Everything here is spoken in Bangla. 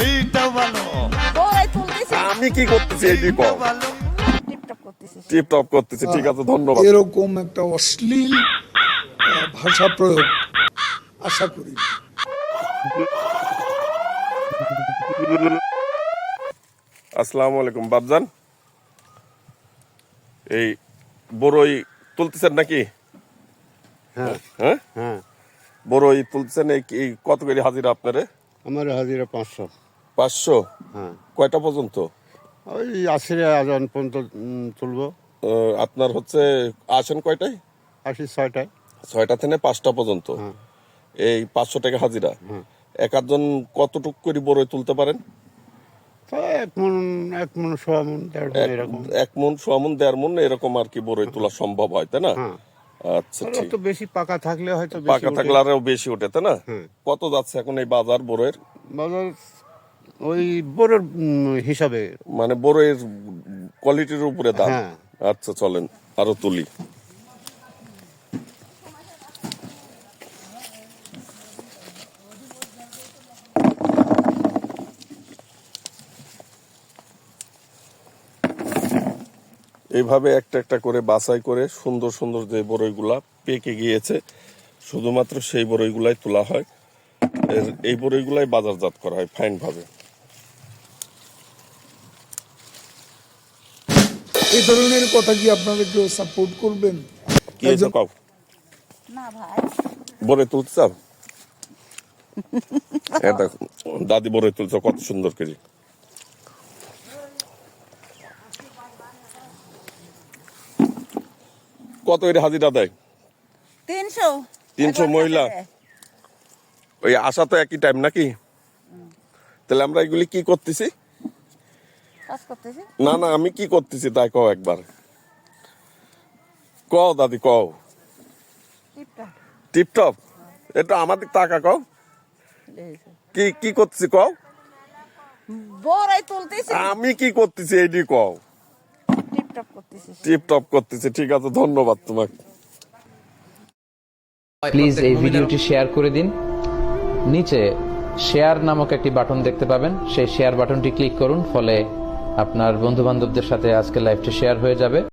এইটাও ভালো। বড়াই তুলতেছি। আমি কি করতেছি এইটি কও। ভালো। টিপটপ করতেছি। টিপ টপ করতেছি, ঠিক আছে, ধন্যবাদ। এরকম একটা অশ্লীল ভাষা প্রয়োগ আশা করি না। আসসালামু আলাইকুম বাবজান, এই বড়ই তুলতেছেন নাকি? হ্যাঁ হ্যাঁ, হ্যাঁ, বড়ই তুলতেছেন। এই কত করে হাজিরা আপনারে? আমার হাজিরা 500। 500? হ্যাঁ, কয়টা পর্যন্ত? ওই আসরে আজান পর্যন্ত তুলবো। আপনার হচ্ছে আসেন কয়টায়? 6টায়। 6টা থেকে 5টা পর্যন্ত। হ্যাঁ। এই 500 টাকা হাজিরা। হ্যাঁ। এক আধজন কতটুক করে বড়ই তুলতে পারেন? তো 1 মণ 1.5 মণ 1.5 মণ এরকম। 1 মণ 1.5 মণ 1.5 মণ এরকম আর কি বড়ই তোলা সম্ভব হয়, তাই না? হ্যাঁ, আচ্ছা, আর ঠিক। একটু বেশি পাকা থাকলে হয়তো বেশি পাকা ওঠে। থাকলে আরো বেশি ওঠে, তাই না? হ্যাঁ। কত যাচ্ছে এখন এই বাজার বড়ের? বাজার ওই বড়োর হিসাবে। মানে বড়ের কোয়ালিটির উপরে দাম। হ্যাঁ। আচ্ছা, চলেন আরো তুলি। এইভাবে একটা একটা করে বাছাই করে সুন্দর সুন্দর যে বড়ইগুলা পেকে গিয়েছে, শুধুমাত্র সেই বড়ইগুলাই তোলা হয়। এই বড়ইগুলাই বাজারজাত করা হয় ফাইন ভাবে। এই ধরনের কথা কি আপনারা কেউ সাপোর্ট করবেন? কি হয়েছে কও? না ভাই। বড়ই তুলতে চাও? দেখো দাদি বড়ই তুলছে কত সুন্দর করে। কত এর হাজিরা দেয়? 300। 300 মহিলা? ওই আসা তো একই টাইম নাকি? তাহলে আমরা এগুলি কি করতেছি? কাজ করতেছি। না না, আমি কি করতেছি তাই কও একবার। কও দাদি কও। টিপটপ। টিপটপ? এটা আমাদের টাকা কও। কি কি করতেছি কও। বড়াই তুলতেছি। আমি কি করতেছি এইটি কও। টিপটপ করতেছি। টিপটপ করতেছি, ঠিক আছে, ধন্যবাদ তোমাকে। প্লিজ এই ভিডিওটি শেয়ার করে দিন। নিচে শেয়ার নামক একটি বাটন দেখতে পাবেন, সেই শেয়ার বাটনটি ক্লিক করুন, ফলে আপনার বন্ধু বান্ধবদের সাথে আজকে লাইভটি শেয়ার হয়ে যাবে।